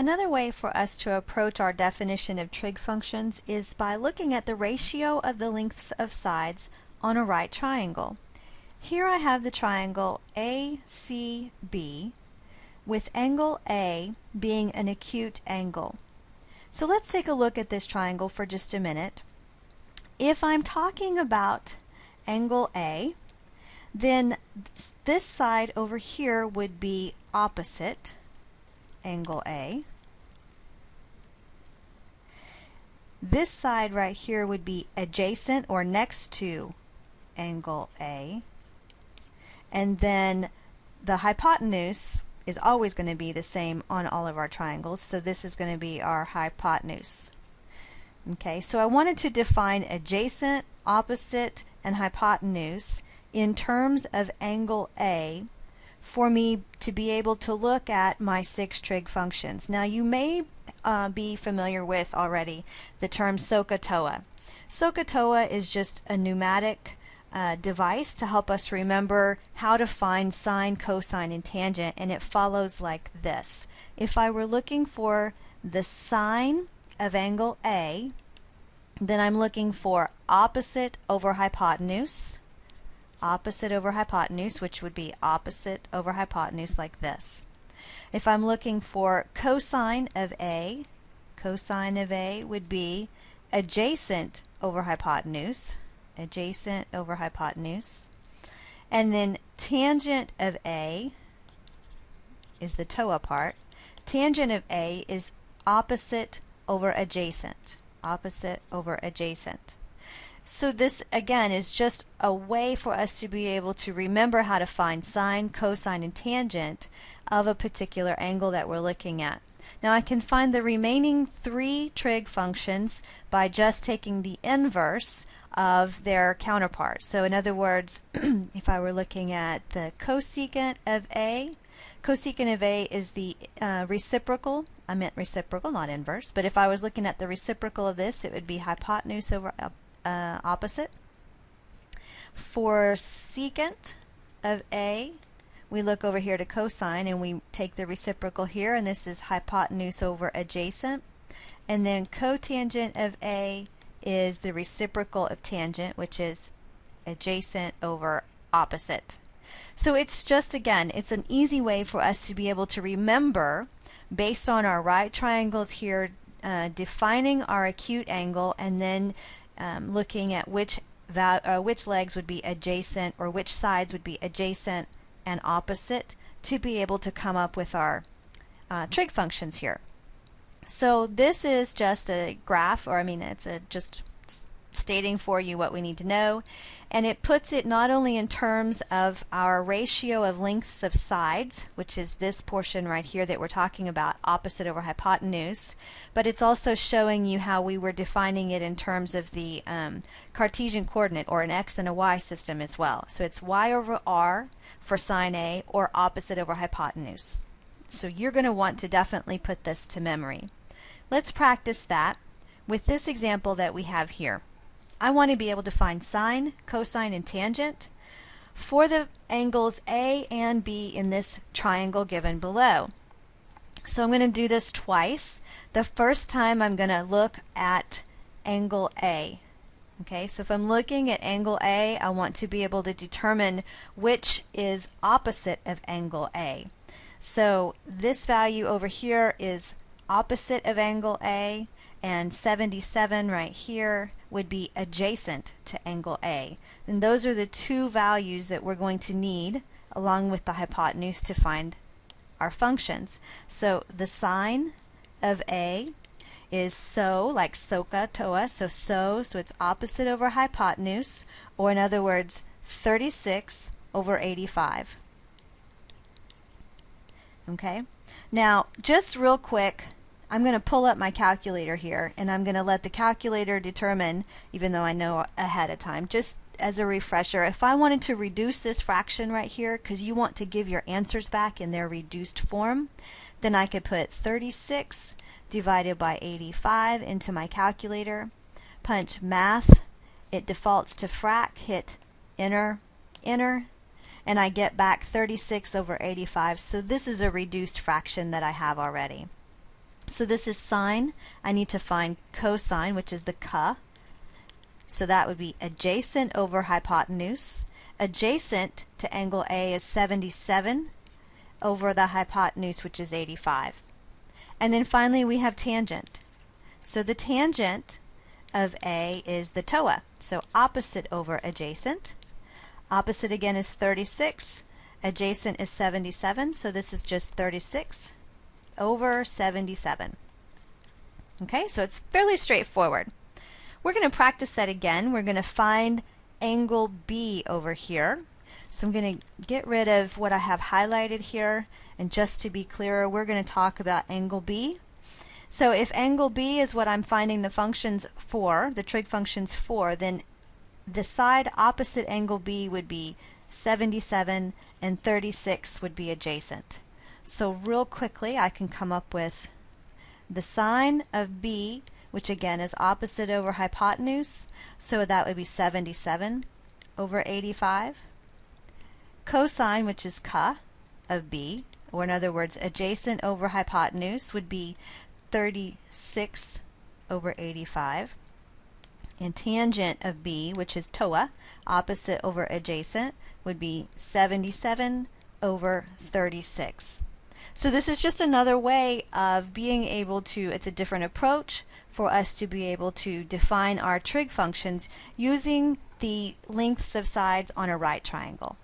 Another way for us to approach our definition of trig functions is by looking at the ratio of the lengths of sides on a right triangle. Here I have the triangle ACB with angle A being an acute angle. So let's take a look at this triangle for just a minute. If I'm talking about angle A, then this side over here would be opposite angle A. This side right here would be adjacent or next to angle A. And then the hypotenuse is always going to be the same on all of our triangles, so this is going to be our hypotenuse. Okay, so I wanted to define adjacent, opposite, and hypotenuse in terms of angle A for me to be able to look at my 6 trig functions. Now you may be familiar with already the term SOHCAHTOA. SOHCAHTOA is just a pneumatic device to help us remember how to find sine, cosine, and tangent, and it follows like this. If I were looking for the sine of angle A, then I'm looking for opposite over hypotenuse, which would be opposite over hypotenuse like this. If I'm looking for cosine of A would be adjacent over hypotenuse, and then tangent of A is the TOA part. Tangent of A is opposite over adjacent, So this again is just a way for us to be able to remember how to find sine, cosine, and tangent of a particular angle that we're looking at. Now I can find the remaining 3 trig functions by just taking the inverse of their counterparts. So in other words, if I were looking at the cosecant of A is the reciprocal. I meant reciprocal, not inverse. But if I was looking at the reciprocal of this, it would be hypotenuse over opposite. For secant of A, we look over here to cosine and we take the reciprocal here, and this is hypotenuse over adjacent. And then cotangent of A is the reciprocal of tangent, which is adjacent over opposite. So it's just, again, it's an easy way for us to be able to remember, based on our right triangles here, defining our acute angle, and then looking at which legs would be adjacent, or which sides would be adjacent and opposite, to be able to come up with our trig functions here. So this is just a graph, or it's just stating for you what we need to know, and it puts it not only in terms of our ratio of lengths of sides, which is this portion right here that we're talking about, opposite over hypotenuse, but it's also showing you how we were defining it in terms of the Cartesian coordinate, or an x and a y system as well. So it's y over r for sine A, or opposite over hypotenuse. So you're going to want to definitely put this to memory. Let's practice that with this example that we have here. I want to be able to find sine, cosine, and tangent for the angles A and B in this triangle given below. So I'm going to do this twice. The first time I'm going to look at angle A. Okay, so if I'm looking at angle A, I want to be able to determine which is opposite of angle A. So this value over here is opposite of angle A, and 77 right here would be adjacent to angle A. And those are the 2 values that we're going to need, along with the hypotenuse, to find our functions. So the sine of A is so, like SOHCAHTOA, so it's opposite over hypotenuse, or in other words, 36 over 85. Okay, now just real quick, I'm going to pull up my calculator here, and I'm going to let the calculator determine, even though I know ahead of time, just as a refresher, if I wanted to reduce this fraction right here, because you want to give your answers back in their reduced form, then I could put 36 divided by 85 into my calculator, punch math, it defaults to frac, hit enter, and I get back 36 over 85. So this is a reduced fraction that I have already. So this is sine. I need to find cosine, which is the ca. So that would be adjacent over hypotenuse. Adjacent to angle A is 77 over the hypotenuse, which is 85. And then finally we have tangent. So the tangent of A is the TOA. So opposite over adjacent. Opposite again is 36. Adjacent is 77. So this is just 36 over 77. Okay, so it's fairly straightforward. We're going to practice that again. We're going to find angle B over here. So I'm going to get rid of what I have highlighted here, and just to be clearer, we're going to talk about angle B. So if angle B is what I'm finding the functions for, the trig functions for, then the side opposite angle B would be 77 and 36 would be adjacent. So real quickly I can come up with the sine of B, which again is opposite over hypotenuse, so that would be 77 over 85. Cosine, which is ca of B, or in other words adjacent over hypotenuse, would be 36 over 85. And tangent of B, which is TOA, opposite over adjacent, would be 77 over 36. So this is just another way of being able to, it's a different approach for us to be able to define our trig functions using the lengths of sides on a right triangle.